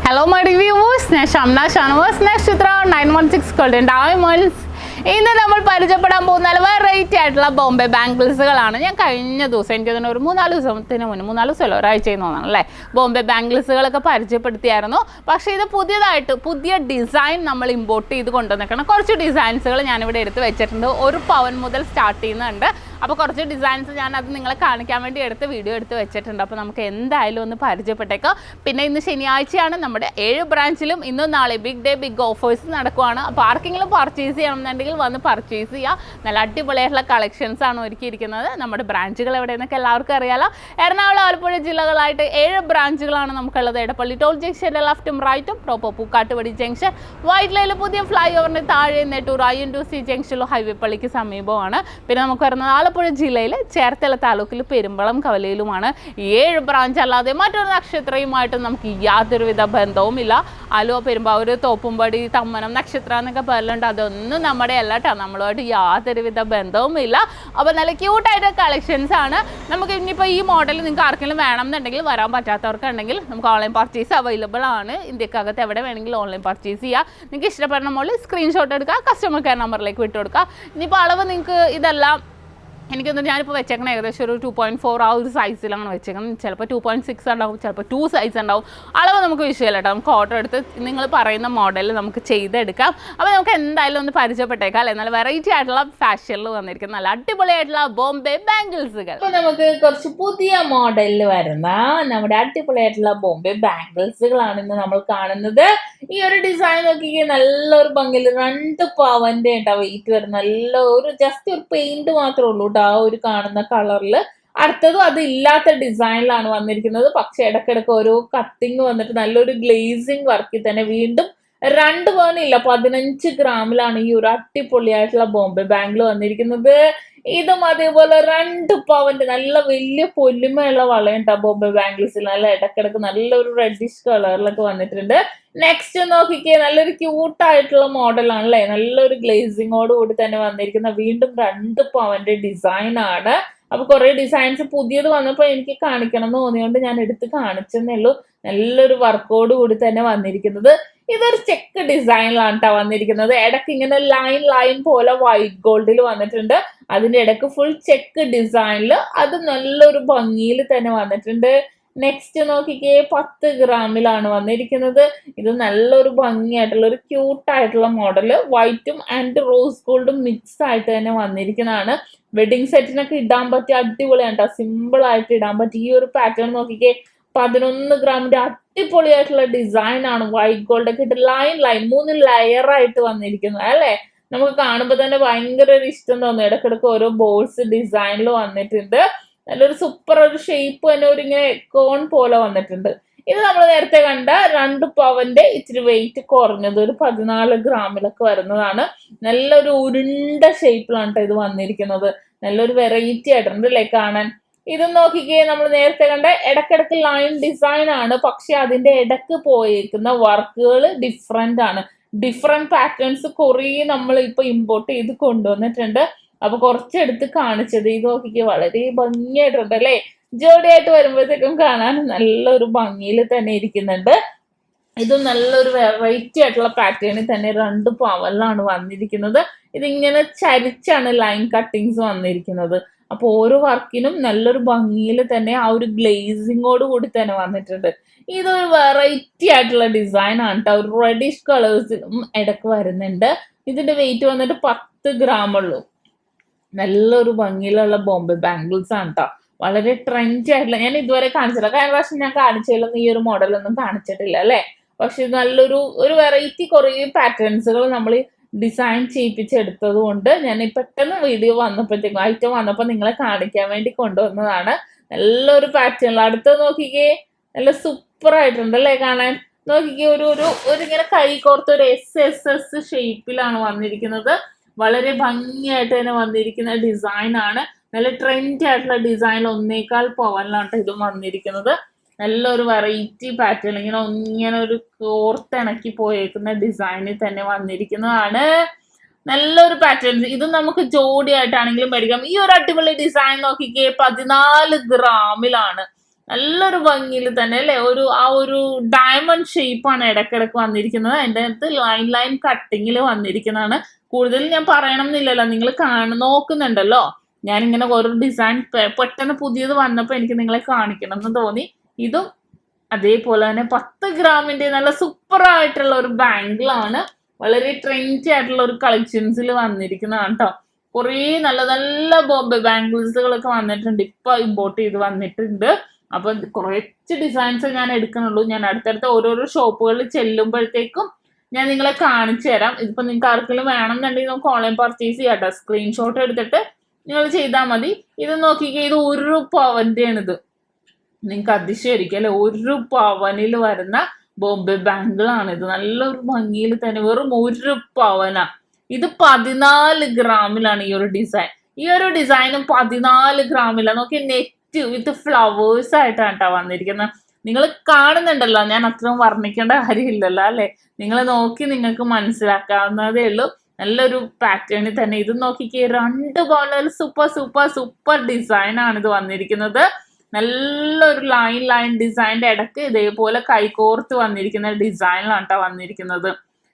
Hello my reviewers, SHAMNA Nakshathra 916 Golden Diamonds. ഇന്ന് നമ്മൾ പരിചയപ്പെടാൻ പോകുന്ന വെറൈറ്റി ആയിട്ടുള്ള ബോംബെ ബാംഗിൾസുകളാണ്. ഞാൻ കഴിഞ്ഞ ദിവസം എനിക്ക് തന്നെ ഒരു 3-4 ദിവസത്തിന് മുന്നേ 3-4 ദിവസമല്ല ഒരാഴ്ചയെന്ന് തോന്നണം അല്ലേ ബോംബെ ബാംഗിൾസുകളൊക്കെ പരിചയപ്പെടുത്തിയായിരുന്നു. പക്ഷേ ഇത് പുതിയ ഡിസൈൻ നമ്മൾ ഇമ്പോർട്ട് ചെയ്ത് കൊണ്ടുവന്നിരിക്കണം. കുറച്ച് ഡിസൈൻസുകൾ ഞാനിവിടെ എടുത്ത് വെച്ചിട്ടുണ്ട്. 1 പവൻ മുതൽ സ്റ്റാർട്ട് ചെയ്യുന്നുണ്ട്. അപ്പോൾ കുറച്ച് ഡിസൈൻസ് ഞാനത് നിങ്ങളെ കാണിക്കാൻ വേണ്ടി വീഡിയോ എടുത്ത് വെച്ചിട്ടുണ്ട്. അപ്പോൾ നമുക്ക് എന്തായാലും ഒന്ന് പരിചയപ്പെട്ടേക്കാം. പിന്നെ ഇന്ന് ശനിയാഴ്ചയാണ്. നമ്മുടെ 7 ബ്രാഞ്ചിലും ഇന്നും നാളെ ബിഗ് ഡേ ബിഗ് ഓഫേഴ്സ് നടക്കുവാണ്. അപ്പോൾ ആർക്കെങ്കിലും പർച്ചേസ് ചെയ്യണമെന്നുണ്ടെങ്കിൽ വന്ന് പർച്ചേസ് ചെയ്യുക. നല്ല അടിപൊളിയായിട്ടുള്ള കളക്ഷൻസ് ആണ് ഒരുക്കിയിരിക്കുന്നത്. നമ്മുടെ ബ്രാഞ്ചുകൾ എവിടെയെന്നൊക്കെ എല്ലാവർക്കും അറിയാലോ. എറണാകുളം ആലപ്പുഴ ജില്ലകളായിട്ട് 7 ബ്രാഞ്ചുകളാണ് നമുക്കുള്ളത്. എടപ്പള്ളി ടോൾ ജംഗ്ഷൻ്റെ ലെഫ്റ്റും റൈറ്റും, പ്രോപ്പർ പൂക്കാട്ടുപടി ജംഗ്ഷൻ, വൈറ്റ് ലൈനിൽ പുതിയ ഫ്ലൈ ഓവറിന് താഴെ നെട്ടൂർ INTC ജംഗ്ഷനിലോ ഹൈവേ പള്ളിക്ക് സമീപമാണ്. പിന്നെ നമുക്ക് വരുന്നത് ആലപ്പുഴ ജില്ലയിൽ ചേർത്തല താലൂക്കിൽ പെരുമ്പളം കവലയിലുമാണ്. 7 ബ്രാഞ്ച് അല്ലാതെ മറ്റൊരു നക്ഷത്രയുമായിട്ടും നമുക്ക് യാതൊരുവിധ ബന്ധവുമില്ല. ആലുവ, പെരുമ്പാവൂർ, തോപ്പുംപടി, തമ്മനം, നക്ഷത്ര എന്നൊക്കെ പേരിലുണ്ട്. അതൊന്നും നമ്മുടെ അല്ല കേട്ടോ. നമ്മളുമായിട്ട് യാതൊരുവിധ ബന്ധവുമില്ല. അപ്പോൾ നല്ല ക്യൂട്ടായിട്ട് കളക്ഷൻസ് ആണ്. നമുക്ക് ഇനിയിപ്പോൾ ഈ മോഡൽ നിങ്ങൾക്ക് ആർക്കെങ്കിലും വേണമെന്നുണ്ടെങ്കിൽ വരാൻ പറ്റാത്തവർക്കുണ്ടെങ്കിൽ നമുക്ക് ഓൺലൈൻ പർച്ചേസ് അവൈലബിൾ ആണ്. ഇന്ത്യക്കകത്ത് എവിടെ വേണമെങ്കിലും ഓൺലൈൻ പർച്ചേസ് ചെയ്യുക. നിങ്ങൾക്ക് ഇഷ്ടപ്പെടുന്ന മോളിൽ സ്ക്രീൻഷോട്ട് എടുക്കുക, കസ്റ്റമർ കെയർ നമ്പറിലേക്ക് വിട്ടു കൊടുക്കുക. ഇനിയിപ്പോൾ അളവ് നിങ്ങൾക്ക് ഇതെല്ലാം എനിക്കൊന്നും ഞാനിപ്പോൾ വെച്ചേക്കണം ഏകദേശം ഒരു 2.4 ആ ഒരു സൈസിലാണ് വെച്ചേക്കുന്നത്. ചിലപ്പോൾ 2.6 ഉണ്ടാവും, ചിലപ്പോൾ 2 സൈസ് ഉണ്ടാവും. അളവ് നമുക്ക് വിഷയമല്ല കേട്ടോ. നമുക്ക് ഓർഡർ എടുത്ത് നിങ്ങൾ പറയുന്ന മോഡൽ നമുക്ക് ചെയ്തെടുക്കാം. അപ്പോൾ നമുക്ക് എന്തായാലും ഒന്ന് പരിചയപ്പെട്ടേക്കാം അല്ലേ. നല്ല വെറൈറ്റി ആയിട്ടുള്ള ഫാഷനിൽ വന്നിരിക്കുന്ന നല്ല അടിപൊളിയായിട്ടുള്ള ബോംബെ ബാംഗിൾസുകൾ. അപ്പോൾ നമുക്ക് കുറച്ച് പുതിയ മോഡലിൽ വരുന്ന നമ്മുടെ അടിപൊളിയായിട്ടുള്ള ബോംബെ ബാംഗിൾസുകളാണ് ഇന്ന് നമ്മൾ കാണുന്നത്. ഈ ഒരു ഡിസൈൻ നോക്കിക്കേ, നല്ലൊരു ഭംഗിയിൽ 2 പവന്റെ കേട്ടോ വെയിറ്റ് വരുന്ന നല്ല ഒരു ജസ്റ്റ് ഒരു പെയിന്റ് മാത്രമേ ഉള്ളൂ. ആ ഒരു കാണുന്ന കളറില് അടുത്തതും അത് ഇല്ലാത്ത ഡിസൈനിലാണ് വന്നിരിക്കുന്നത്. പക്ഷെ ഇടക്കിടക്ക് ഓരോ കട്ടിങ് വന്നിട്ട് നല്ലൊരു ഗ്ലേസിങ് വർക്കിൽ തന്നെ വീണ്ടും 2 പവനില്ല 15 ഗ്രാമിലാണ് ഈ ഒരു അടിപൊളിയായിട്ടുള്ള ബോംബെ ബാംഗിൾ വന്നിരിക്കുന്നത്. ഇതും അതേപോലെ 2 പവന്റെ നല്ല വലിയ പൊലിമയുള്ള വളയുണ്ടാ ബോംബെ ബാംഗിൾസിൽ. നല്ല ഇടക്കിടക്ക് നല്ലൊരു റെഡിഷ് കളറിലൊക്കെ വന്നിട്ടുണ്ട്. നെക്സ്റ്റ് നോക്കിക്കേ, നല്ലൊരു ക്യൂട്ടായിട്ടുള്ള മോഡലാണ് അല്ലേ. നല്ലൊരു ഗ്ലേസിങ്ങോട് കൂടി തന്നെ വന്നിരിക്കുന്ന വീണ്ടും 2 പവന്റെ ഡിസൈൻ ആണ്. അപ്പൊ കുറെ ഡിസൈൻസ് പുതിയത് വന്നപ്പോൾ എനിക്ക് കാണിക്കണം എന്ന് തോന്നിയോണ്ട് ഞാൻ എടുത്ത് കാണിച്ചെന്നേ ഉള്ളൂ. നല്ലൊരു വർക്കോട് കൂടി തന്നെ വന്നിരിക്കുന്നത്. ഇതൊരു ചെക്ക് ഡിസൈനിലാണ് കേട്ടോ വന്നിരിക്കുന്നത്. ഇടയ്ക്ക് ഇങ്ങനെ ലൈൻ പോലെ വൈറ്റ് ഗോൾഡിൽ വന്നിട്ടുണ്ട്. അതിന്റെ ഇടയ്ക്ക് ഫുൾ ചെക്ക് ഡിസൈനിൽ അത് നല്ലൊരു ഭംഗിയിൽ തന്നെ വന്നിട്ടുണ്ട്. നെക്സ്റ്റ് നോക്കിക്കേ, 10 ഗ്രാമിലാണ് വന്നിരിക്കുന്നത്. ഇത് നല്ലൊരു ഭംഗിയായിട്ടുള്ള ഒരു ക്യൂട്ടായിട്ടുള്ള മോഡല്. വൈറ്റും ആൻഡ് റോസ് ഗോൾഡും മിക്സ് ആയിട്ട് തന്നെ വന്നിരിക്കുന്നതാണ്. വെഡിങ് സെറ്റിനൊക്കെ ഇടാൻ പറ്റിയ അടിപൊളിയാണ് കേട്ടോ. സിമ്പിൾ ആയിട്ട് ഇടാൻ പറ്റിയ ഈ ഒരു പാറ്റേൺ നോക്കിക്കേ, 11 ഗ്രാമിന്റെ അടിപൊളിയായിട്ടുള്ള ഡിസൈൻ ആണ്. വൈറ്റ് ഗോൾഡ് ഒക്കെ ഇട്ട് ലൈൻ 3 ലെയർ ആയിട്ട് വന്നിരിക്കുന്നത് അല്ലേ. നമുക്ക് കാണുമ്പോൾ തന്നെ ഭയങ്കര ഒരു ഇഷ്ടം തോന്നും. ഇടക്കിടക്ക് ഓരോ ബോൾസ് ഡിസൈനിൽ വന്നിട്ടുണ്ട്. നല്ലൊരു സൂപ്പർ ഒരു ഷേപ്പ് തന്നെ ഒരു ഇങ്ങനെ കോൺ പോലെ വന്നിട്ടുണ്ട്. ഇത് നമ്മൾ നേരത്തെ കണ്ട 2 പവന്റെ ഇച്ചിരി വെയിറ്റ് കുറഞ്ഞത് ഒരു 14 ഗ്രാമിലൊക്കെ വരുന്നതാണ്. നല്ലൊരു ഉരുണ്ട ഷേപ്പിലാണ് കേട്ടോ ഇത് വന്നിരിക്കുന്നത്. നല്ലൊരു വെറൈറ്റി ആയിട്ടുണ്ട് അല്ലേ കാണാൻ. ഇത് നോക്കിക്കേ, നമ്മൾ നേരത്തെ കണ്ട ഇടക്കിടക്ക് ലൈൻ ഡിസൈൻ ആണ്. പക്ഷെ അതിന്റെ ഇടക്ക് പോയേക്കുന്ന വർക്കുകൾ ഡിഫറെന്റ് ആണ്. ഡിഫറെന്റ് പാറ്റേൺസ് കുറേ നമ്മൾ ഇപ്പൊ ഇമ്പോർട്ട് ചെയ്ത് കൊണ്ടുവന്നിട്ടുണ്ട്. അപ്പൊ കുറച്ചെടുത്ത് കാണിച്ചത് ഇത് നോക്കിക്കേ, വളരെ ഭംഗിയായിട്ടുണ്ട് അല്ലേ. ജോഡിയായിട്ട് വരുമ്പോഴത്തേക്കും കാണാൻ നല്ലൊരു ഭംഗിയിൽ തന്നെ ഇരിക്കുന്നുണ്ട്. ഇതും നല്ലൊരു വെറൈറ്റി ആയിട്ടുള്ള പാറ്റേണിൽ തന്നെ 2 പവനിലാണ് വന്നിരിക്കുന്നത്. ഇതിങ്ങനെ ചരിച്ചാണ് ലൈൻ കട്ടിങ്സ് വന്നിരിക്കുന്നത്. അപ്പൊ ഓരോ വർക്കിനും നല്ലൊരു ഭംഗിയിൽ തന്നെ ആ ഒരു ഗ്ലേസിങ്ങോട് കൂടി തന്നെ വന്നിട്ടുണ്ട്. ഇതൊരു വെറൈറ്റി ആയിട്ടുള്ള ഡിസൈൻ ആണ് കേട്ടോ. ഒരു റെഡിഷ് കളേഴ്സിലും ഇടക്ക് വരുന്നുണ്ട്. ഇതിന്റെ വെയിറ്റ് വന്നിട്ട് 10 ഗ്രാം ഉള്ളൂ. നല്ലൊരു ഭംഗിയിലുള്ള ബോംബെ ബാംഗിൾസ് ആണ് കേട്ടോ. വളരെ ട്രെൻഡി ആയിട്ടുള്ള, ഞാൻ ഇതുവരെ കാണിച്ചില്ല. കഴിഞ്ഞ പ്രാവശ്യം ഞാൻ കാണിച്ചതിലൊന്നും ഈ ഒരു മോഡലൊന്നും കാണിച്ചിട്ടില്ല അല്ലേ. പക്ഷെ നല്ലൊരു വെറൈറ്റി കുറേ പാറ്റേൺസുകൾ നമ്മൾ ഡിസൈൻ ചെയ്യിപ്പിച്ചെടുത്തത് കൊണ്ട് ഞാൻ പെട്ടെന്ന് വീഡിയോ വന്നപ്പോഴത്തേക്കും ഐറ്റം വന്നപ്പോൾ നിങ്ങളെ കാണിക്കാൻ വേണ്ടി കൊണ്ടുവന്നതാണ്. നല്ലൊരു പാറ്റേൺ. അടുത്തത് നോക്കിക്കേ, നല്ല സൂപ്പർ ആയിട്ടുണ്ട് അല്ലേ കാണാൻ. നോക്കിക്കേ, ഒരു ഇങ്ങനെ കൈ കോർത്ത് ഒരു SSS ഷേപ്പിലാണ് വന്നിരിക്കുന്നത്. വളരെ ഭംഗിയായിട്ട് തന്നെ വന്നിരിക്കുന്ന ഡിസൈൻ ആണ്. നല്ല ട്രെൻഡി ആയിട്ടുള്ള ഡിസൈൻ 1.25 പവനിലാണ് ഇതും വന്നിരിക്കുന്നത്. നല്ലൊരു വെറൈറ്റി പാറ്റേൺ ഇങ്ങനെ ഒരു കോർത്തിണക്കി പോയേക്കുന്ന ഡിസൈനിൽ തന്നെ വന്നിരിക്കുന്നതാണ്. നല്ലൊരു പാറ്റേൺ. ഇത് നമുക്ക് ജോഡിയായിട്ടാണെങ്കിലും മേടിക്കാം. ഈ ഒരു അടിപൊളി ഡിസൈൻ നോക്കിക്കേ, 14 ഗ്രാമിലാണ്. നല്ലൊരു ഭംഗിയിൽ തന്നെ അല്ലേ, ആ ഒരു ഡയമണ്ട് ഷേപ്പാണ് ഇടയ്ക്കിടയ്ക്ക് വന്നിരിക്കുന്നത്. അതിൻ്റെ അകത്ത് ലൈൻ കട്ടിങ്ങിൽ വന്നിരിക്കുന്നതാണ്. കൂടുതൽ ഞാൻ പറയണം എന്നില്ലല്ലോ, നിങ്ങൾ നോക്കുന്നുണ്ടല്ലോ. ഞാനിങ്ങനെ ഓരോ ഡിസൈൻ പെട്ടെന്ന് പുതിയത് വന്നപ്പോൾ എനിക്ക് നിങ്ങളെ കാണിക്കണം എന്ന് തോന്നി. ഇതും അതേപോലെ തന്നെ 10 ഗ്രാമിന്റെ നല്ല സൂപ്പർ ആയിട്ടുള്ള ഒരു ബാംഗിളാണ്. വളരെ ട്രെൻഡി ആയിട്ടുള്ള ഒരു കളക്ഷൻസിൽ വന്നിരിക്കുന്നതാണ് കേട്ടോ. കുറേ നല്ല നല്ല ബോംബെ ബാംഗിൾസുകളൊക്കെ വന്നിട്ടുണ്ട്, ഇപ്പൊ ഇമ്പോർട്ട് ചെയ്ത് വന്നിട്ടുണ്ട്. അപ്പൊ കുറച്ച് ഡിസൈൻസ് ഞാൻ എടുക്കുന്നുള്ളൂ. ഞാൻ അടുത്തടുത്ത ഓരോരോ ഷോപ്പുകളിൽ ചെല്ലുമ്പോഴത്തേക്കും ഞാൻ നിങ്ങളെ കാണിച്ചു തരാം. ഇതിപ്പോ നിങ്ങൾക്ക് ആർക്കെങ്കിലും വേണമെന്നുണ്ടെങ്കിൽ നമുക്ക് ഓൺലൈൻ പർച്ചേസ് ചെയ്യാം കേട്ടോ. സ്ക്രീൻഷോട്ട് എടുത്തിട്ട് നിങ്ങൾ ചെയ്താൽ മതി. ഇത് നോക്കിക്കേ, ഇത് 1 പവന്റെ ആണിത്. നിങ്ങൾക്ക് അതിശയായിരിക്കും അല്ലെ, 1 പവനിൽ വരുന്ന ബോംബെ ബാംഗിളാണ് ഇത്. നല്ലൊരു ഭംഗിയിൽ തന്നെ വെറും 1 പവനാ. ഇത് 14 ഗ്രാമിലാണ് ഈ ഒരു ഡിസൈൻ. ഈ ഒരു ഡിസൈനും 14 ഗ്രാമിലാണ്. നോക്കി, നെറ്റ് വിത്ത് ഫ്ലവേഴ്സ് ആയിട്ടാണ് കേട്ടോ വന്നിരിക്കുന്നത്. നിങ്ങൾ കാണുന്നുണ്ടല്ലോ, ഞാൻ അത്രയും വർണ്ണിക്കേണ്ട കാര്യമില്ലല്ലോ അല്ലെ. നിങ്ങൾ നോക്കി നിങ്ങൾക്ക് മനസ്സിലാക്കാവുന്നതേ ഉള്ളൂ. നല്ലൊരു പാറ്റേണിൽ തന്നെ ഇത് നോക്കിക്കേ, 2 പവനിൽ സൂപ്പർ ഡിസൈൻ ആണ് ഇത് വന്നിരിക്കുന്നത്. നല്ലൊരു ലൈൻ ഡിസൈൻ്റെ ഇടയ്ക്ക് ഇതേപോലെ കൈകോർത്ത് വന്നിരിക്കുന്ന ഡിസൈനിലാണ് കേട്ടോ വന്നിരിക്കുന്നത്.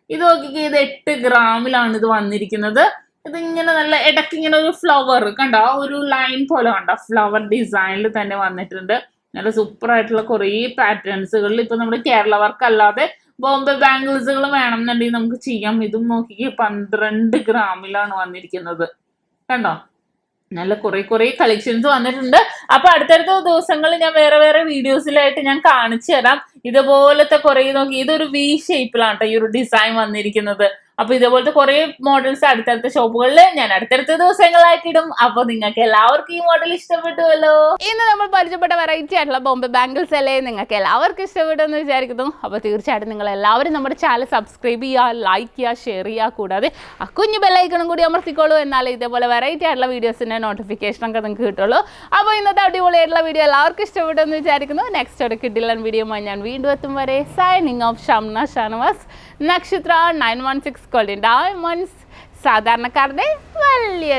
ഇത് നോക്കിക്കേ, ഇത് 8 ഗ്രാമിലാണ് ഇത് വന്നിരിക്കുന്നത്. ഇതിങ്ങനെ നല്ല ഇടയ്ക്ക് ഇങ്ങനെ ഒരു ഫ്ലവർ കണ്ടോ, ഒരു ലൈൻ പോലെ കണ്ടോ, ഫ്ലവർ ഡിസൈനിൽ തന്നെ വന്നിട്ടുണ്ട്. നല്ല സൂപ്പർ ആയിട്ടുള്ള കുറേ പാറ്റേൺസുകളിൽ ഇപ്പൊ നമ്മുടെ കേരള വർക്ക് അല്ലാതെ ബോംബെ ബാംഗിൾസുകൾ വേണമെന്നുണ്ടെങ്കിൽ നമുക്ക് ചെയ്യാം. ഇതും നോക്കിക്കേ, 12 ഗ്രാമിലാണ് വന്നിരിക്കുന്നത്. കണ്ടോ, നല്ല കുറെ കളക്ഷൻസ് വന്നിട്ടുണ്ട്. അപ്പൊ അടുത്തടുത്ത ദിവസങ്ങളിൽ ഞാൻ വേറെ വീഡിയോസിലായിട്ട് ഞാൻ കാണിച്ചു തരാം. ഇതുപോലത്തെ കുറെ നോക്കി, ഇതൊരു വി ഷേപ്പിലാണ് കേട്ടോ ഈ ഒരു ഡിസൈൻ വന്നിരിക്കുന്നത്. അപ്പൊ ഇതുപോലത്തെ കുറെ മോഡൽസ് അടുത്തടുത്ത ഷോപ്പുകളിൽ ഞാൻ അടുത്തടുത്ത ദിവസങ്ങളായിട്ട് ഇടും. അപ്പൊ നിങ്ങൾക്ക് എല്ലാവർക്കും ഈ മോഡൽ ഇഷ്ടപ്പെട്ടുവല്ലോ. ഇന്ന് നമ്മൾ പരിചയപ്പെട്ട വെറൈറ്റി ആയിട്ടുള്ള ബോംബെ ബാംഗിൾസ് അല്ലേ നിങ്ങൾക്ക് എല്ലാവർക്കും ഇഷ്ടപ്പെട്ടെന്ന് വിചാരിക്കുന്നു. അപ്പോൾ തീർച്ചയായിട്ടും നിങ്ങൾ എല്ലാവരും നമ്മുടെ ചാനൽ സബ്സ്ക്രൈബ് ചെയ്യുക, ലൈക്ക് ചെയ്യുക, ഷെയർ ചെയ്യുക. കൂടാതെ ആ കുഞ്ഞു ബെല്ലൈക്കണും കൂടി അമർത്തിക്കോളൂ. എന്നാലേ ഇതേപോലെ വെറൈറ്റി ആയിട്ടുള്ള വീഡിയോസിൻ്റെ നോട്ടിഫിക്കേഷനൊക്കെ നിങ്ങൾക്ക് കിട്ടുള്ളൂ. അപ്പോൾ ഇന്നത്തെ അടിപൊളിയായിട്ടുള്ള വീഡിയോ എല്ലാവർക്കും ഇഷ്ടപ്പെട്ടെന്ന് വിചാരിക്കുന്നു. നെക്സ്റ്റ് ഒരു കിഡിലൻ വീഡിയോയുമായി ഞാൻ വീണ്ടും എത്തും വരെ സൈനിങ് ഓഫ് ഷംന ഷാനവാസ്, നക്ഷത്ര 916 ഗോൾഡൻ ഡയമണ്ട്സ്, സാധാരണക്കാരുടെ വലിയ